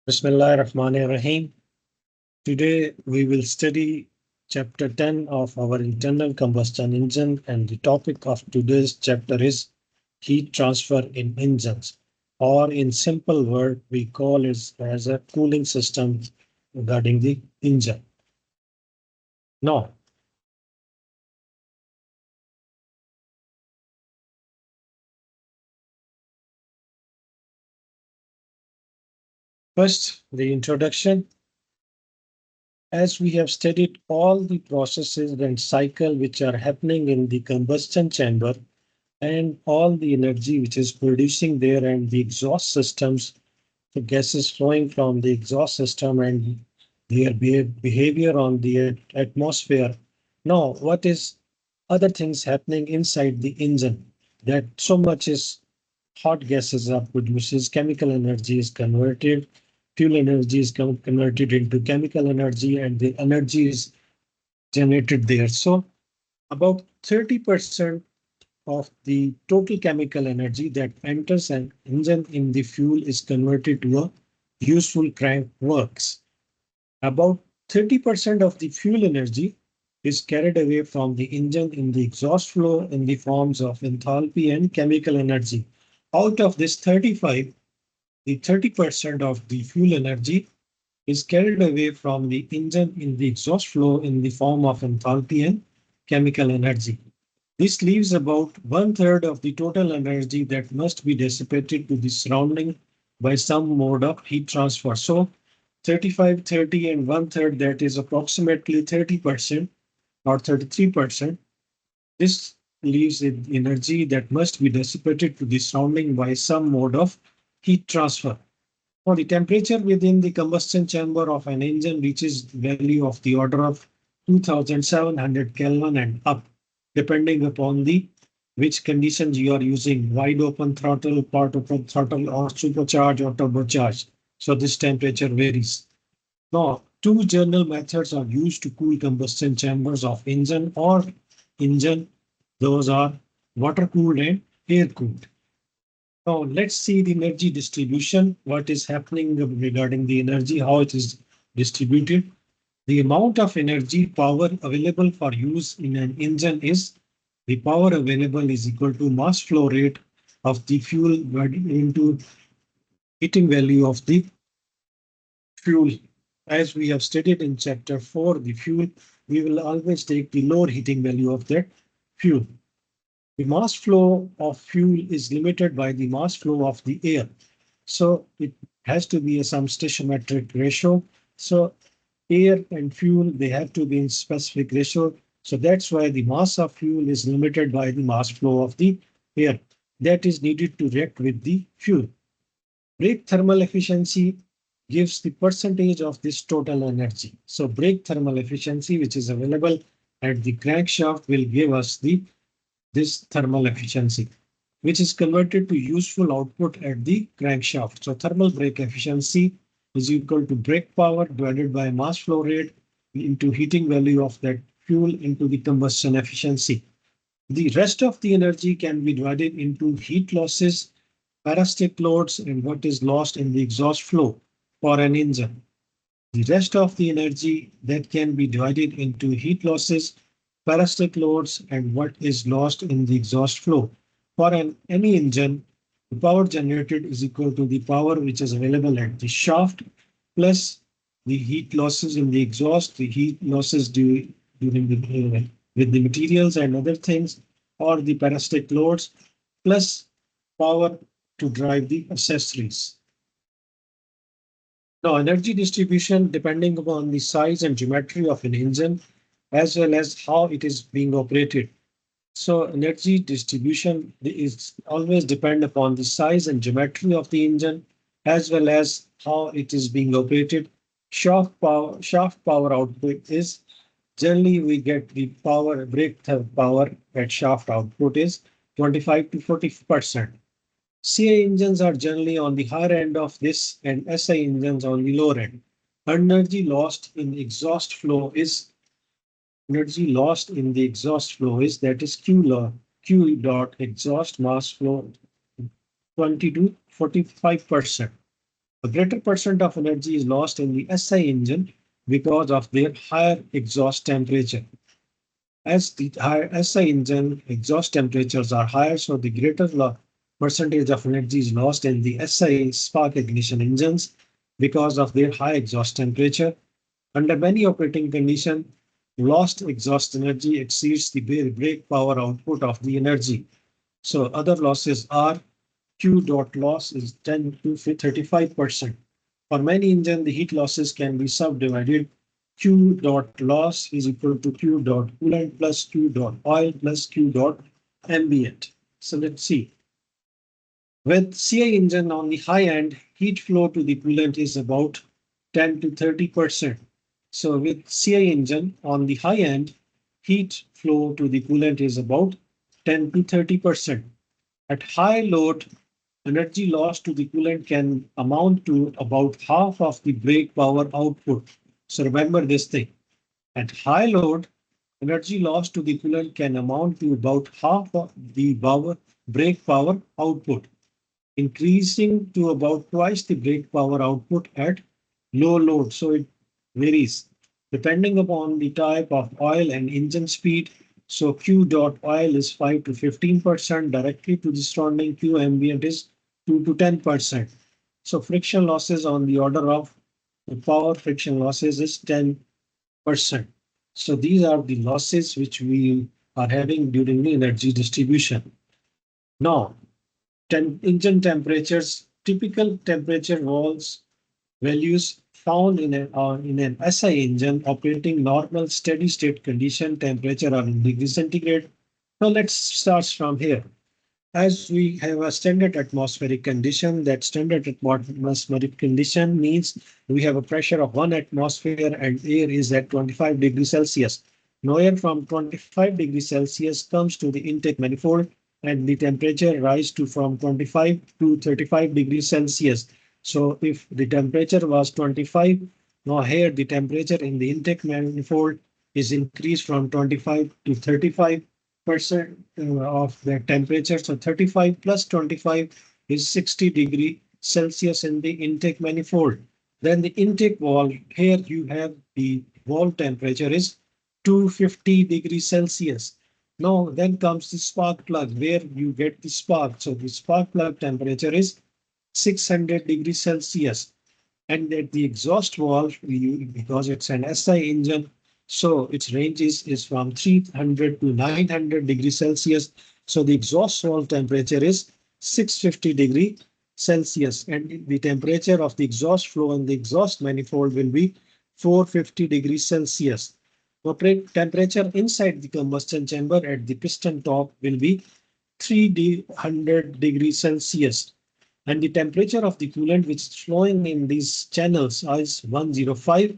Bismillahirrahmanirrahim. Today we will study chapter 10 of our internal combustion engine, and the topic of today's chapter is heat transfer in engines, or in simple word we call it as a cooling system regarding the engine. Now, first the introduction. As we have studied all the processes and cycle which are happening in the combustion chamber, and all the energy which is producing there, and the exhaust systems, the gases flowing from the exhaust system and their behavior on the atmosphere. Now, what is other things happening inside the engine, that so much is hot gases are produces, chemical energy is converted, fuel energy is converted into chemical energy, and the energy is generated there. So about 30% of the total chemical energy that enters an engine in the fuel is converted to a useful crank works. About 30% of the fuel energy is carried away from the engine in the exhaust flow in the forms of enthalpy and chemical energy. Out of this 35, the 30% of the fuel energy is carried away from the engine in the exhaust flow in the form of enthalpy and chemical energy. This leaves about one third of the total energy that must be dissipated to the surrounding by some mode of heat transfer. So 35, 30, and one third, that is approximately 30% or 33%. This leaves energy that must be dissipated to the surrounding by some mode of heat transfer. Now, the temperature within the combustion chamber of an engine reaches value of the order of 2700 Kelvin and up, depending upon the which conditions you are using: wide open throttle, part open throttle, or supercharged or turbocharged. So this temperature varies. Now, two general methods are used to cool combustion chambers of engine. Those are water cooled and air cooled. Now, let's see the energy distribution, what is happening regarding the energy, how it is distributed. The amount of energy power available for use in an engine is the power available is equal to mass flow rate of the fuel into heating value of the fuel. As we have studied in chapter 4, the fuel, we will always take the lower heating value of that fuel. The mass flow of fuel is limited by the mass flow of the air. So it has to be some stoichiometric ratio. So air and fuel, they have to be in specific ratio. So that's why the mass of fuel is limited by the mass flow of the air that is needed to react with the fuel. Brake thermal efficiency gives the percentage of this total energy. So brake thermal efficiency, which is available at the crankshaft, will give us this thermal efficiency, which is converted to useful output at the crankshaft. So thermal brake efficiency is equal to brake power divided by mass flow rate into heating value of that fuel into the combustion efficiency. The rest of the energy can be divided into heat losses, parasitic loads, and what is lost in the exhaust flow for an engine. The rest of the energy that can be divided into heat losses, parasitic loads, and what is lost in the exhaust flow. For any engine, the power generated is equal to the power which is available at the shaft plus the heat losses in the exhaust, the heat losses during the with the materials and other things, or the parasitic loads, plus power to drive the accessories. Now, energy distribution depending upon the size and geometry of an engine, as well as how it is being operated. So energy distribution is always depend upon the size and geometry of the engine, as well as how it is being operated. Shaft power output is generally we get the power brake power at shaft output is 25 to 40%. CI engines are generally on the higher end of this, and SI engines on the lower end. Energy lost in the exhaust flow is that is Q dot exhaust mass flow 20 to 45%. A greater percent of energy is lost in the SI engine because of their higher exhaust temperature. As the higher SI engine exhaust temperatures are higher, so the greater percentage of energy is lost in the SI spark ignition engines because of their high exhaust temperature. Under many operating conditions, lost exhaust energy exceeds the brake power output of the energy. So other losses are Q dot loss is 10 to 35%. For many engines, the heat losses can be subdivided. Q dot loss is equal to Q dot coolant plus Q dot oil plus Q dot ambient. So let's see. With CI engine on the high end, heat flow to the coolant is about 10 to 30%. So with CI engine on the high end, heat flow to the coolant is about 10 to 30%. At high load, energy loss to the coolant can amount to about half of the brake power output. So remember this thing. At high load, energy loss to the coolant can amount to about half of the brake power output, increasing to about twice the brake power output at low load. So it varies depending upon the type of oil and engine speed. So Q dot oil is 5 to 15% directly to the surrounding. Q ambient is 2 to 10%. So friction losses on the order of the power friction losses is 10%. So these are the losses which we are having during the energy distribution. Now, engine temperatures, typical temperature values found in an SI engine operating normal steady state condition temperature are in degrees centigrade. So let's start from here. As we have a standard atmospheric condition, that standard atmospheric condition means we have a pressure of 1 atmosphere and air is at 25 degrees Celsius. Now air from 25 degrees Celsius comes to the intake manifold and the temperature rise to from 25 to 35 degrees Celsius. So if the temperature was 25, now here the temperature in the intake manifold is increased from 25 to 35% of the temperature. So 35 plus 25 is 60 degree Celsius in the intake manifold. Then the intake valve, here you have the valve temperature is 250 degrees Celsius. Now then comes the spark plug where you get the spark. So the spark plug temperature is 600 degrees Celsius. And at the exhaust valve, because it's an SI engine, so its range is from 300 to 900 degrees Celsius. So the exhaust valve temperature is 650 degrees Celsius. And the temperature of the exhaust flow in the exhaust manifold will be 450 degrees Celsius. Temperature inside the combustion chamber at the piston top will be 300 degrees Celsius. And the temperature of the coolant which is flowing in these channels is 105.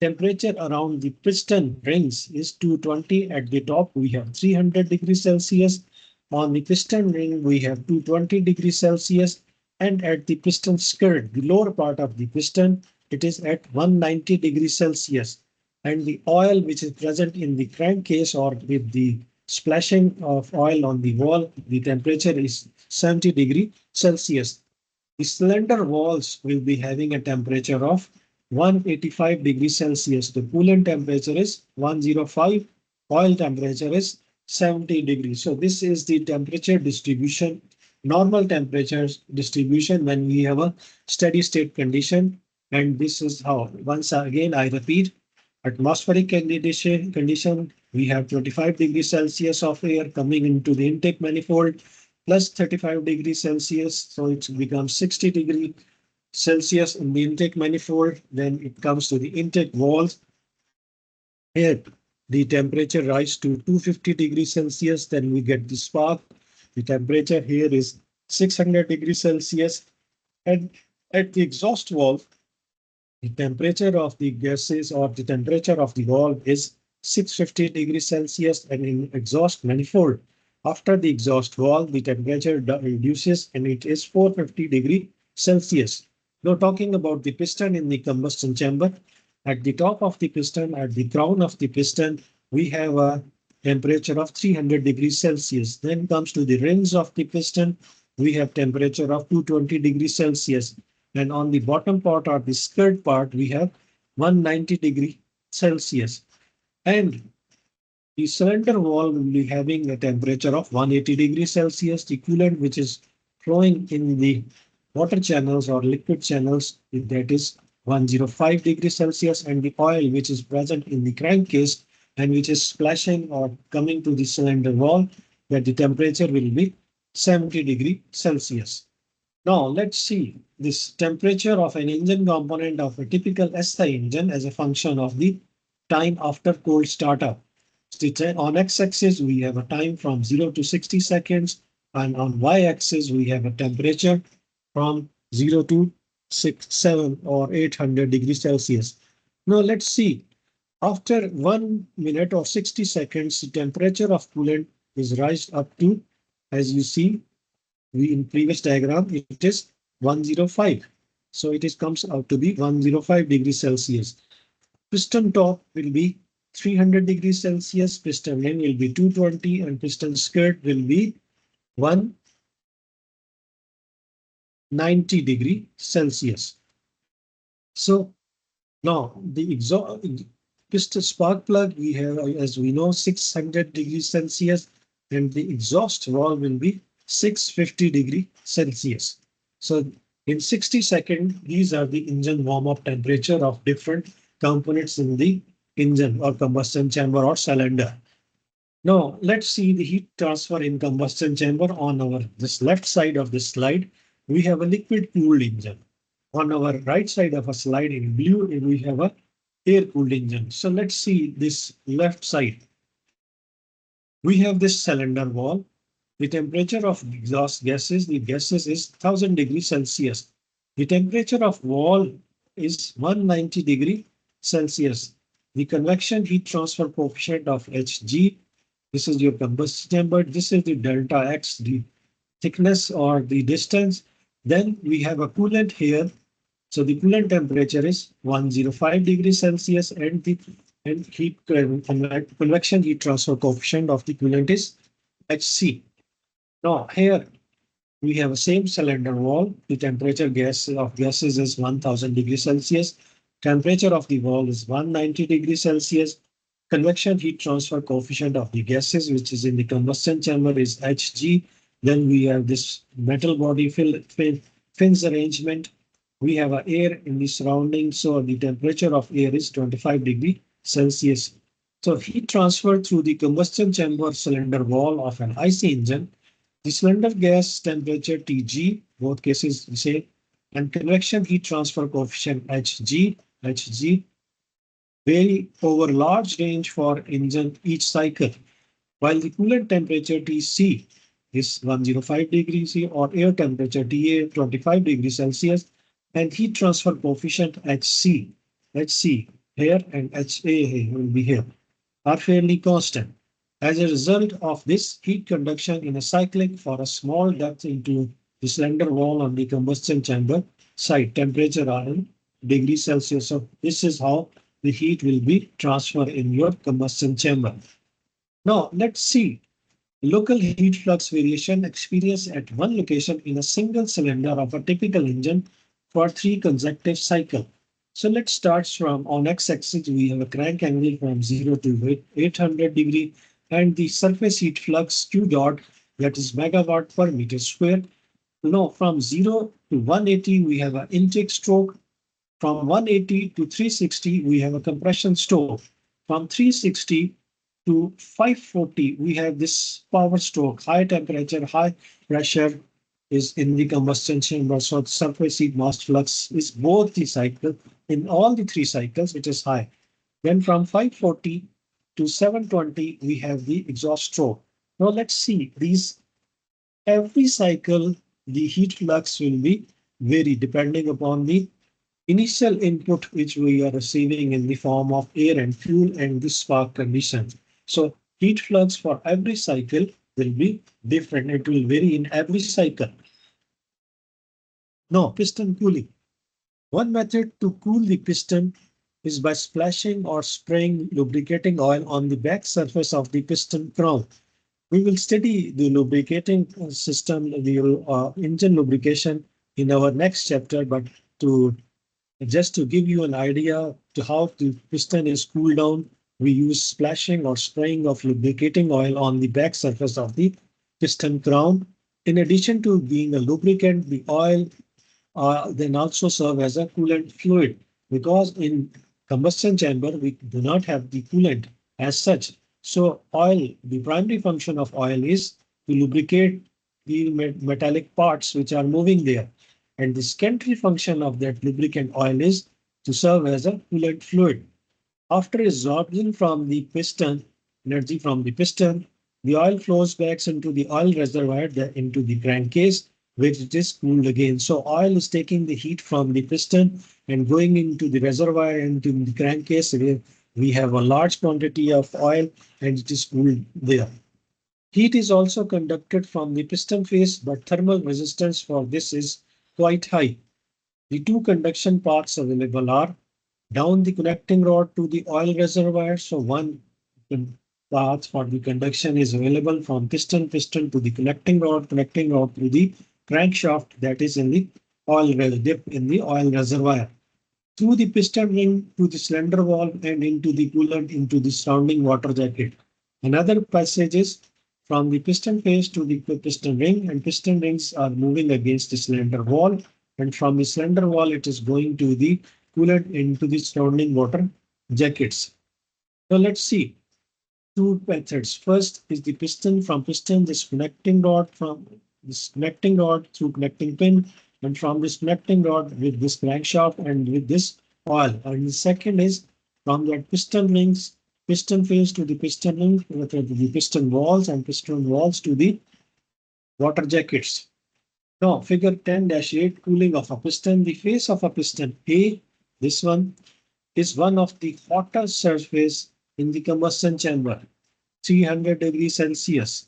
Temperature around the piston rings is 220. At the top, we have 300 degrees Celsius. On the piston ring, we have 220 degrees Celsius. And at the piston skirt, the lower part of the piston, it is at 190 degrees Celsius. And the oil which is present in the crankcase or with the splashing of oil on the wall, the temperature is 70 degrees Celsius. The cylinder walls will be having a temperature of 185 degrees Celsius. The coolant temperature is 105. Oil temperature is 70 degrees. So this is the temperature distribution, normal temperature distribution when we have a steady state condition. And this is how, once again, I repeat, atmospheric condition, we have 25 degrees Celsius of air coming into the intake manifold plus 35 degrees Celsius. So it becomes 60 degrees Celsius in the intake manifold. Then it comes to the intake walls. Here, the temperature rises to 250 degrees Celsius. Then we get the spark. The temperature here is 600 degrees Celsius. And at the exhaust valve, the temperature of the gases or the temperature of the valve is 650 degrees Celsius, and in exhaust manifold, after the exhaust valve, the temperature reduces and it is 450 degrees Celsius. Now talking about the piston in the combustion chamber, at the top of the piston, at the crown of the piston, we have a temperature of 300 degrees Celsius. Then comes to the rings of the piston, we have temperature of 220 degrees Celsius. and on the bottom part or the skirt part, we have 190 degrees Celsius. And the cylinder wall will be having a temperature of 180 degrees Celsius. The coolant which is flowing in the water channels or liquid channels, that is 105 degrees Celsius, and the oil which is present in the crankcase and which is splashing or coming to the cylinder wall, that the temperature will be 70 degrees Celsius. Now let's see this temperature of an engine component of a typical SI engine as a function of the time after cold startup. On x-axis, we have a time from 0 to 60 seconds, and on y-axis, we have a temperature from 0 to 7 or 800 degrees Celsius. Now let's see. After 1 minute or 60 seconds, the temperature of coolant is raised up to, as you see, in previous diagram, it is 105. So it comes out to be 105 degrees Celsius. Piston top will be 300 degrees Celsius, piston end will be 220, and piston skirt will be 190 degrees Celsius. So now the exhaust piston spark plug, we have, as we know, 600 degrees Celsius, and the exhaust valve will be 650 degrees Celsius. So in 60 seconds, these are the engine warm-up temperature of different components in the engine or combustion chamber or cylinder. Now let's see the heat transfer in combustion chamber. On our this left side of this slide, we have a liquid cooled engine. On our right side of a slide in blue, we have a air cooled engine. So let's see this left side. We have this cylinder wall. The temperature of exhaust gases, the gases is 1000 degrees Celsius. The temperature of wall is 190 degrees Celsius. The convection heat transfer coefficient of Hg, this is your combustion chamber. This is the delta X, the thickness or the distance. Then we have a coolant here. So the coolant temperature is 105 degrees Celsius, and the convection heat transfer coefficient of the coolant is Hc. Now here we have a same cylinder wall. The temperature of gases is 1000 degrees Celsius. Temperature of the wall is 190 degrees Celsius. Convection heat transfer coefficient of the gases, which is in the combustion chamber, is Hg. Then we have this metal body fins arrangement. We have air in the surrounding, so the temperature of air is 25 degrees Celsius. So heat transfer through the combustion chamber cylinder wall of an IC engine. The cylinder gas temperature Tg, both cases the same, and convection heat transfer coefficient Hg vary over large range for engine each cycle, while the coolant temperature Tc is 105 degrees C or air temperature Ta 25 degrees Celsius, and heat transfer coefficient Hc here and Ha here will be here, are fairly constant. As a result of this, heat conduction in a cyclic for a small depth into the cylinder wall on the combustion chamber side, temperature are in degrees Celsius. So this is how the heat will be transferred in your combustion chamber. Now let's see local heat flux variation experienced at one location in a single cylinder of a typical engine for 3 consecutive cycles. So let's start from on x-axis. We have a crank angle from 0 to 800 degree, and the surface heat flux Q dot, that is megawatt per meter square. Now from 0 to 180, we have an intake stroke. From 180 to 360, we have a compression stroke. From 360 to 540, we have this power stroke. High temperature, high pressure is in the combustion chamber. So the surface heat mass flux is both the cycle. In all the 3 cycles, it is high. Then from 540 to 720, we have the exhaust stroke. Now let's see these. Every cycle, the heat flux will be vary depending upon the initial input which we are receiving in the form of air and fuel and the spark condition. So heat flux for every cycle will be different. It will vary in every cycle. Now, piston cooling. One method to cool the piston is by splashing or spraying lubricating oil on the back surface of the piston crown. We will study the lubricating system, the engine lubrication in our next chapter, but to just to give you an idea to how the piston is cooled down, we use splashing or spraying of lubricating oil on the back surface of the piston crown. In addition to being a lubricant, the oil then also serve as a coolant fluid because in combustion chamber we do not have the coolant as such. So oil, the primary function of oil is to lubricate the metallic parts which are moving there. And the secondary function of that lubricant oil is to serve as a coolant fluid. After absorption from the piston, energy from the piston, the oil flows back into the oil reservoir, into the crankcase, where it is cooled again. So oil is taking the heat from the piston and going into the reservoir and into the crankcase where we have a large quantity of oil and it is cooled there. Heat is also conducted from the piston face, but thermal resistance for this is quite high. The two conduction paths available are down the connecting rod to the oil reservoir. So one path for the conduction is available from piston to the connecting rod to the crankshaft that is in the dip in the oil reservoir. Through the piston ring to the cylinder valve and into the coolant into the surrounding water jacket. Another passage is from the piston face to the piston ring, and piston rings are moving against the cylinder wall, and from the cylinder wall it is going to the coolant into the surrounding water jackets. So let's see two methods. First is the piston from piston, this connecting rod from this connecting rod through connecting pin, and from this connecting rod with this crankshaft and with this oil. And the second is from that piston rings, piston face to the piston ring, to the piston walls and piston walls to the water jackets. Now, figure 10-8, cooling of a piston. The face of a piston A, this one, is one of the hottest surface in the combustion chamber, 300 degrees Celsius.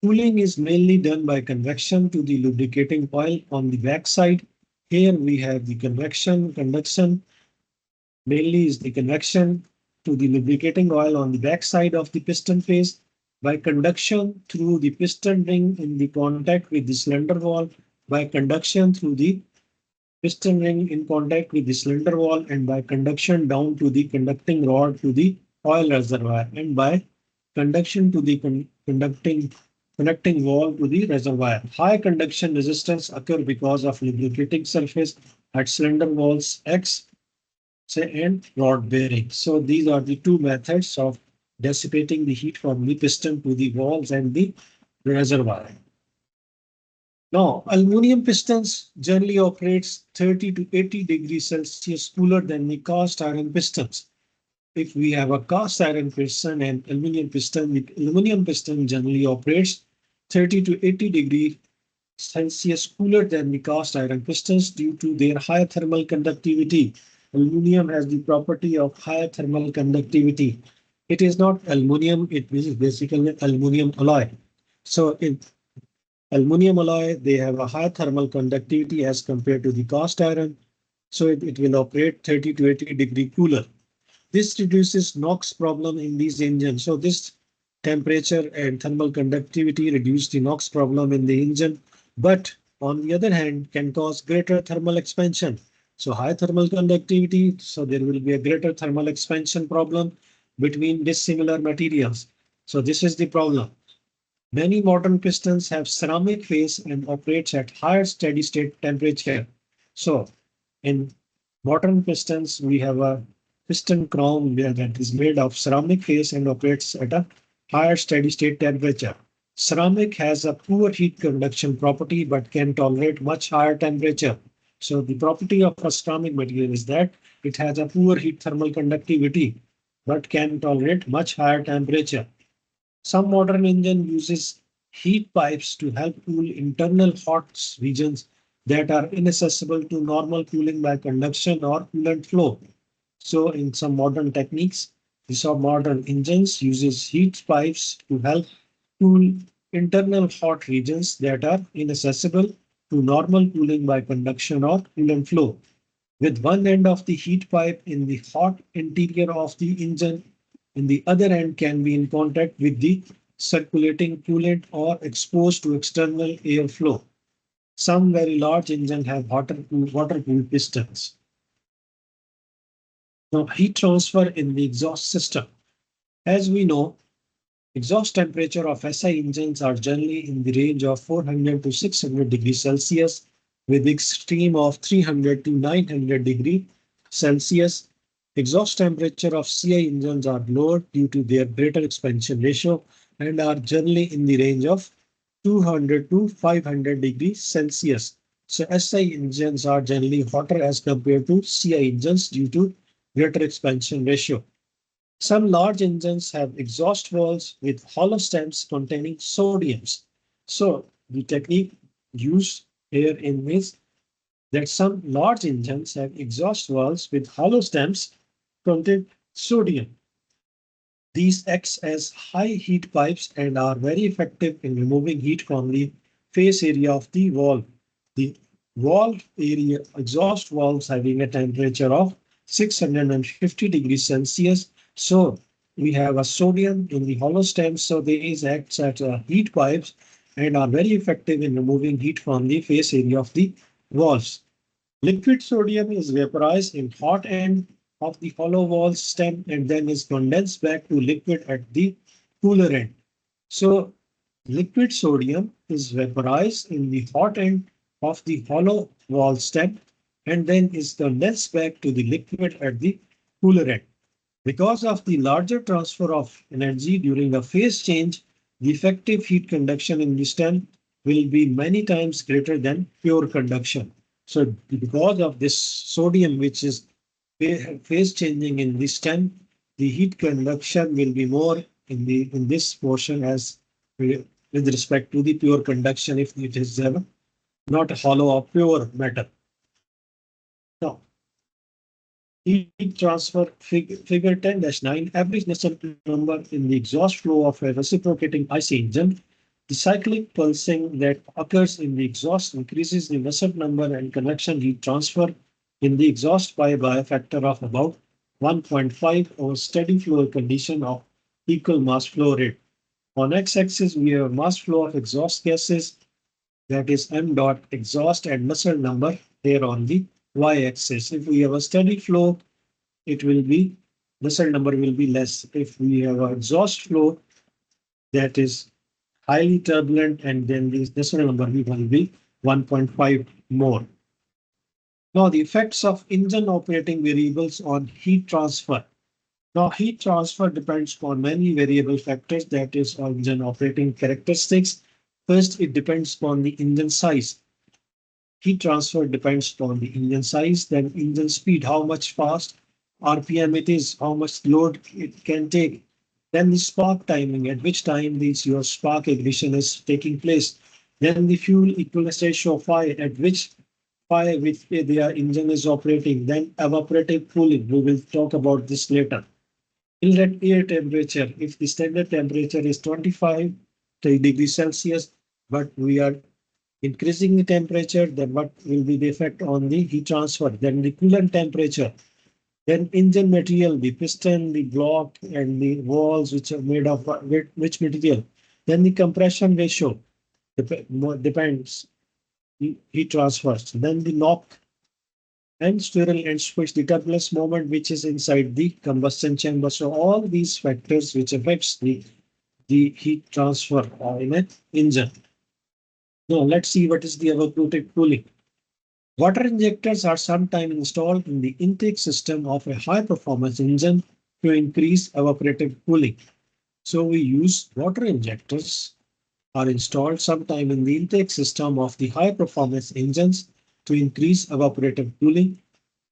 Cooling is mainly done by convection to the lubricating oil on the back side. Here we have the conduction, mainly is the convection to the lubricating oil on the back side of the piston face by conduction through the piston ring in the contact with the cylinder wall, by conduction through the piston ring in contact with the cylinder wall, and by conduction down to the conducting rod to the oil reservoir, and by conduction to the connecting wall to the reservoir. High conduction resistance occur because of lubricating surface at cylinder walls X say, and rod bearing. So these are the two methods of dissipating the heat from the piston to the walls and the reservoir. Now, aluminum pistons generally operates 30 to 80 degrees Celsius cooler than the cast iron pistons. If we have a cast iron piston and aluminum piston, the aluminum piston generally operates 30 to 80 degrees Celsius cooler than the cast iron pistons due to their high thermal conductivity. Aluminum has the property of high thermal conductivity. It is not aluminum, it is basically aluminum alloy. So in aluminum alloy, they have a high thermal conductivity as compared to the cast iron. So it will operate 30 to 80 degree cooler. This reduces NOx problem in these engines. So this temperature and thermal conductivity reduce the NOx problem in the engine, but on the other hand can cause greater thermal expansion. So high thermal conductivity, so there will be a greater thermal expansion problem between dissimilar materials. So this is the problem. Many modern pistons have ceramic face and operates at higher steady state temperature. So in modern pistons, we have a piston crown that is made of ceramic face and operates at a higher steady state temperature. Ceramic has a poor heat conduction property but can tolerate much higher temperature. So the property of a ceramic material is that it has a poor heat thermal conductivity but can tolerate much higher temperature. Some modern engine uses heat pipes to help cool internal hot regions that are inaccessible to normal cooling by conduction or coolant flow. So in some modern techniques, some modern engines uses heat pipes to help cool internal hot regions that are inaccessible to normal cooling by conduction or coolant flow. With one end of the heat pipe in the hot interior of the engine, and the other end can be in contact with the circulating coolant or exposed to external airflow. Some very large engines have water-cooled pistons. Now, heat transfer in the exhaust system. As we know, exhaust temperature of SI engines are generally in the range of 400 to 600 degrees Celsius, with extreme of 300 to 900 degrees Celsius. Exhaust temperature of CI engines are lower due to their greater expansion ratio and are generally in the range of 200 to 500 degrees Celsius. So SI engines are generally hotter as compared to CI engines due to greater expansion ratio. Some large engines have exhaust valves with hollow stems containing sodiums. So the technique used here in is that some large engines have exhaust valves with hollow stems containing sodium. These act as high heat pipes and are very effective in removing heat from the face area of the valve. The valve area exhaust valves having a temperature of 650 degrees Celsius. So we have a sodium in the hollow stems. So these act as heat pipes and are very effective in removing heat from the face area of the valves. Liquid sodium is vaporized in hot end of the hollow wall stem and then is condensed back to liquid at the cooler end. So liquid sodium is vaporized in the hot end of the hollow wall stem and then is condensed back to the liquid at the cooler end. Because of the larger transfer of energy during a phase change, the effective heat conduction in the stem will be many times greater than pure conduction. So because of this sodium, which is phase changing in the stem, the heat conduction will be more in this portion as with respect to the pure conduction if it is not hollow or pure metal. Now, heat transfer figure 10-9 average Nusselt number in the exhaust flow of a reciprocating IC engine. The cyclic pulsing that occurs in the exhaust increases the Nusselt number and convection heat transfer in the exhaust pipe by a factor of about 1.5 over steady flow condition of equal mass flow rate. On x-axis, we have mass flow of exhaust gases, that is m dot exhaust and Nusselt number here on the y-axis. If we have a steady flow, it will be Nusselt number will be less. If we have an exhaust flow that is highly turbulent, and then the Nusselt number will be 1.5 more. Now, the effects of engine operating variables on heat transfer. Now, heat transfer depends upon many variable factors, that is engine operating characteristics. First, it depends upon the engine size. Heat transfer depends upon the engine size, then engine speed, how much fast RPM it is, how much load it can take. Then the spark timing, at which time your spark ignition is taking place. Then the fuel equivalence ratio phi, at which phi which their engine is operating. Then evaporative cooling, we will talk about this later. Inlet air temperature, if the standard temperature is 25 degrees Celsius, but we are increasing the temperature, then what will be the effect on the heat transfer? Then the coolant temperature, then engine material, the piston, the block, and the walls, which are made of which material. Then the compression ratio depends heat transfers. Then the knock and swirl and switch, the turbulence moment which is inside the combustion chamber. So all these factors which affects the heat transfer in an engine. Now let's see what is the evaporative cooling. Water injectors are sometimes installed in the intake system of a high performance engine to increase evaporative cooling. So we use water injectors are installed sometime in the intake system of the high performance engines to increase evaporative cooling.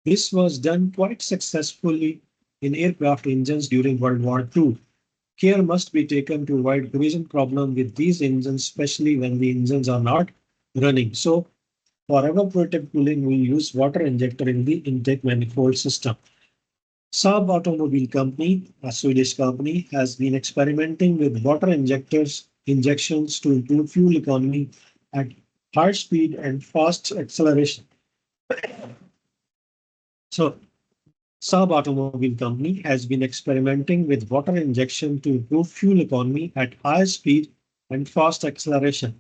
This was done quite successfully in aircraft engines during World War II. Care must be taken to avoid collision problem with these engines, especially when the engines are not running. So for evaporative cooling, we use water injector in the intake manifold system. Saab Automobile Company, a Swedish company, has been experimenting with water injections to improve fuel economy at high speed and fast acceleration. So Saab Automobile Company has been experimenting with water injection to improve fuel economy at high speed and fast acceleration.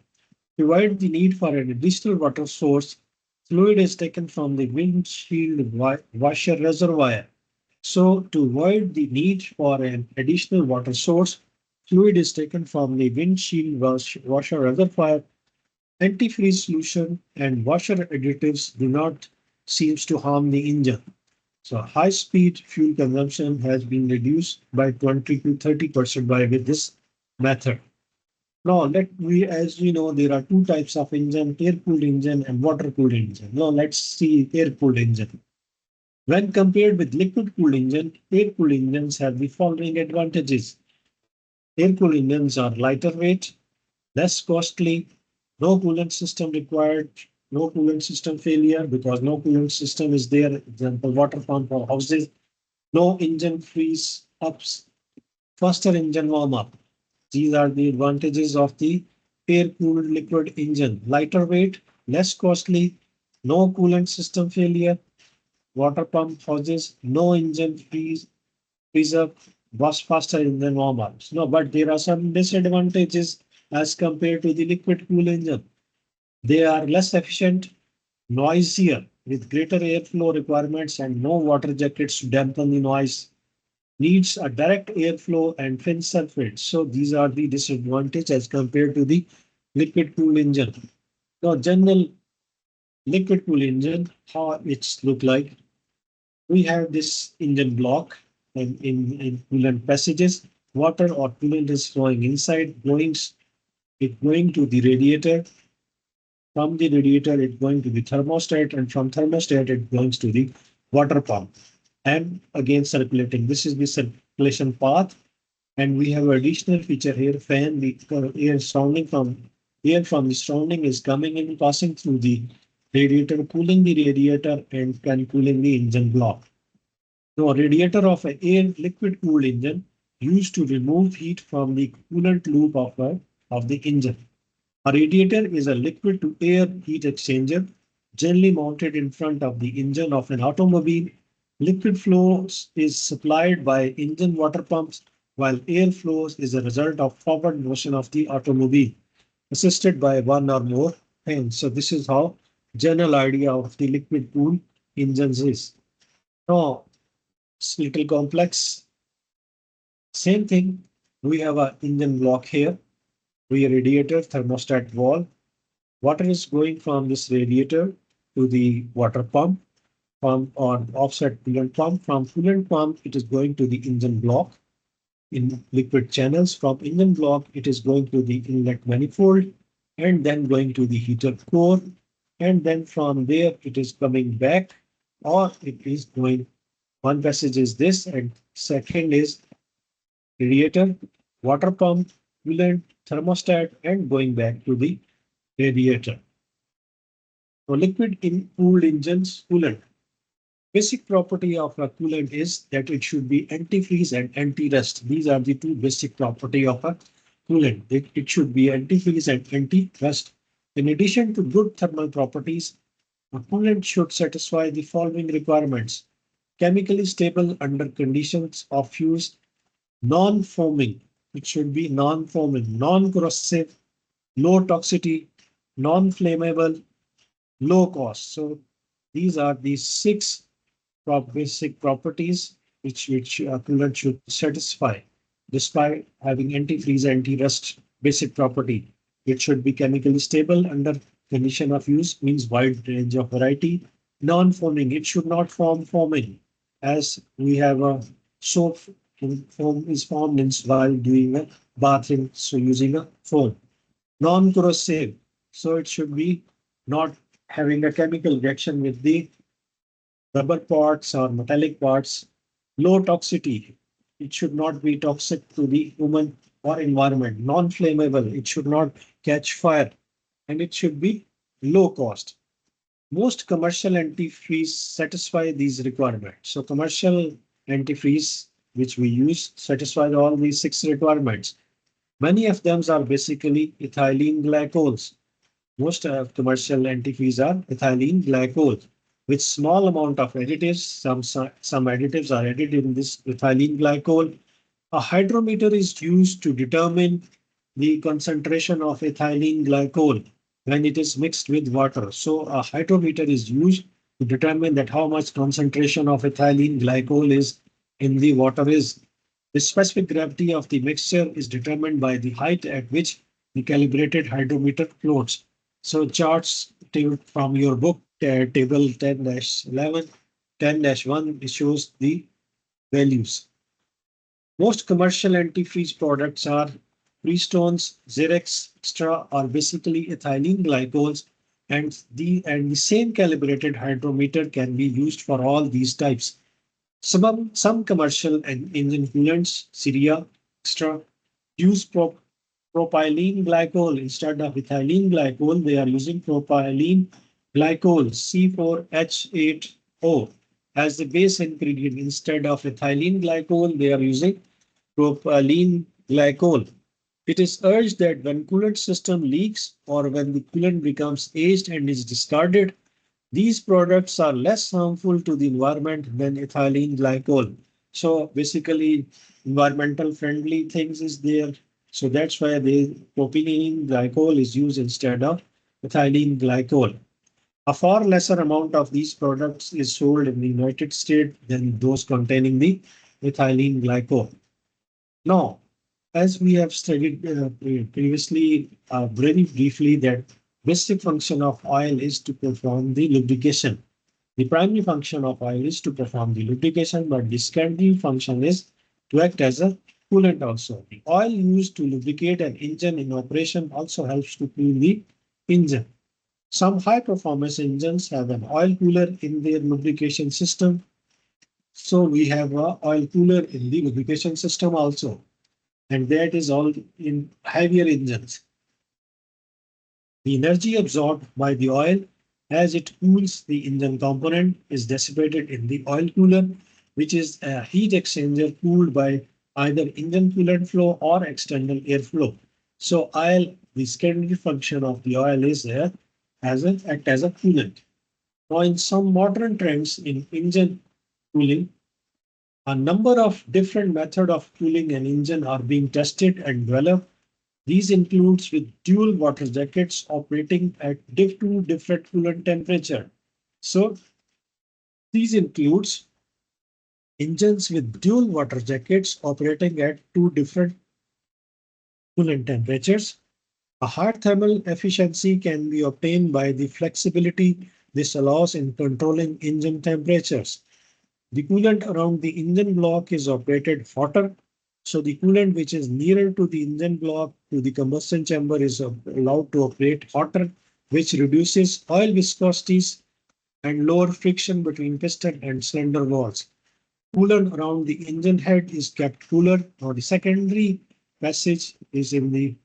To avoid the need for an additional water source, fluid is taken from the windshield washer reservoir. So to avoid the need for an additional water source, fluid is taken from the windshield washer reservoir. Antifreeze solution and washer additives do not seems to harm the engine. So high-speed fuel consumption has been reduced by 20 to 30% by with this method. Now as we know, there are two types of engine: air-cooled engine and water-cooled engine. Now let's see air-cooled engine. When compared with liquid-cooled engine, air-cooled engines have the following advantages. Air-cooled engines are lighter weight, less costly, no coolant system required, no coolant system failure because no coolant system is there. Example, water pump or houses, no engine freeze ups, faster engine warm up. These are the advantages of the air-cooled liquid engine. Lighter weight, less costly, no coolant system failure, water pump houses, no engine freeze up, was faster engine warm ups. No, but there are some disadvantages as compared to the liquid cool engine. They are less efficient, noisier, with greater airflow requirements and no water jackets to dampen the noise. Needs a direct airflow and thin surface. So these are the disadvantages as compared to the liquid cool engine. Now, general liquid cool engine, how it's look like. We have this engine block and in coolant passages. Water or coolant is flowing inside, going to the radiator. From the radiator, it going to the thermostat, and from thermostat, it goes to the water pump. And again, circulating. This is the circulation path. And we have an additional feature here, fan. The air from the surrounding is coming in, passing through the radiator, cooling the radiator and can cooling the engine block. Now, a radiator of an air liquid cooled engine used to remove heat from the coolant loop of the engine. A radiator is a liquid to air heat exchanger generally mounted in front of the engine of an automobile. Liquid flows is supplied by engine water pumps, while air flows is a result of forward motion of the automobile, assisted by one or more fans. So this is how general idea of the liquid cooled engines is. Now, it's little complex. Same thing. We have a engine block here. We have radiator, thermostat valve. Water is going from this radiator to the water pump or offset coolant pump. From coolant pump, it is going to the engine block in liquid channels. From engine block, it is going to the inlet manifold and then going to the heater core. And then from there, it is coming back or it is going. One passage is this, and second is radiator, water pump, coolant, thermostat, and going back to the radiator. So liquid in cooled engines, coolant. Basic property of a coolant is that it should be antifreeze and anti-rust. These are the two basic property of a coolant. It should be antifreeze and anti-rust. In addition to good thermal properties, a coolant should satisfy the following requirements. Chemically stable under conditions of use, non-foaming. It should be non-foaming, non-corrosive, low toxicity, non-flammable, low cost. So these are the six basic properties which a coolant should satisfy. Despite having antifreeze, anti-rust basic property, it should be chemically stable under condition of use, means wide range of variety. Non-foaming, it should not form foaming, as we have a soap foam is formed while doing a bathing, so using a foam. Non-corrosive, so it should be not having a chemical reaction with the rubber parts or metallic parts. Low toxicity, it should not be toxic to the human or environment. Non-flammable, it should not catch fire, and it should be low cost. Most commercial antifreeze satisfy these requirements. So commercial antifreeze which we use satisfy all these six requirements. Many of them are basically ethylene glycols. Most commercial antifreeze are ethylene glycol with small amount of additives. Some additives are added in this ethylene glycol. A hydrometer is used to determine the concentration of ethylene glycol. when it is mixed with water. So a hydrometer is used to determine that how much concentration of ethylene glycol is in the water is. The specific gravity of the mixture is determined by the height at which the calibrated hydrometer floats. So charts from your book, table 10-11, 10-1, it shows the values. Most commercial antifreeze products are Freestones, Xerex Extra are basically ethylene glycols, and the same calibrated hydrometer can be used for all these types. Some commercial and engine coolants, Syria Extra, use propylene glycol instead of ethylene glycol. They are using propylene glycol C4H8O as the base ingredient instead of ethylene glycol. They are using propylene glycol. It is urged that when coolant system leaks or when the coolant becomes aged and is discarded, these products are less harmful to the environment than ethylene glycol. So basically, environmental friendly things is there. So that's why the propylene glycol is used instead of ethylene glycol. A far lesser amount of these products is sold in the United States than those containing the ethylene glycol. Now, as we have studied previously, very briefly, that basic function of oil is to perform the lubrication. The primary function of oil is to perform the lubrication, but the secondary function is to act as a coolant also. The oil used to lubricate an engine in operation also helps to cool the engine. Some high performance engines have an oil cooler in their lubrication system. So we have a oil cooler in the lubrication system also, and that is all in heavier engines. The energy absorbed by the oil as it cools the engine component is dissipated in the oil cooler, which is a heat exchanger cooled by either engine coolant flow or external airflow. So oil, the secondary function of the oil is there act as a coolant. Now in some modern trends in engine cooling, a number of different methods of cooling an engine are being tested and developed. These includes with dual water jackets operating at two different coolant temperature. So these includes engines with dual water jackets operating at two different coolant temperatures. A higher thermal efficiency can be obtained by the flexibility this allows in controlling engine temperatures. The coolant around the engine block is operated hotter. So the coolant which is nearer to the engine block to the combustion chamber is allowed to operate hotter, which reduces oil viscosities and lower friction between piston and cylinder walls. Coolant around the engine head is kept cooler. Now the secondary passage is in the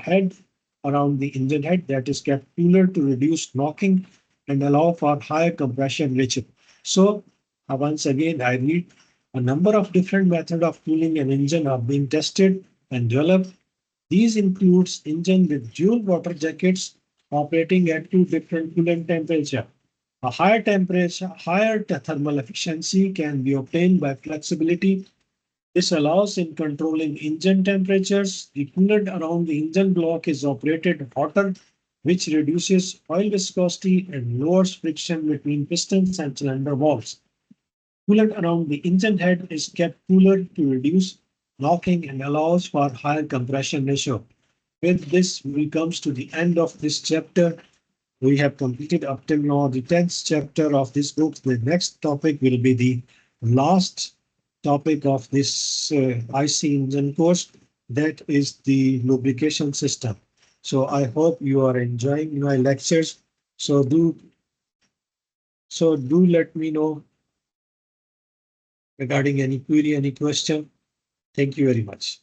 head around the engine head that is kept cooler to reduce knocking and allow for higher compression ratio. So once again, I read a number of different methods of cooling an engine are being tested and developed. These includes engine with dual water jackets operating at two different coolant temperature. A higher temperature, higher thermal efficiency can be obtained by flexibility. This allows in controlling engine temperatures. The coolant around the engine block is operated hotter, which reduces oil viscosity and lowers friction between pistons and cylinder walls. Coolant around the engine head is kept cooler to reduce knocking and allows for higher compression ratio. With this, we comes to the end of this chapter. We have completed up till now the 10th chapter of this book. The next topic will be the last topic of this IC engine course, that is the lubrication system. So I hope you are enjoying my lectures. So do let me know regarding any query, any question. Thank you very much.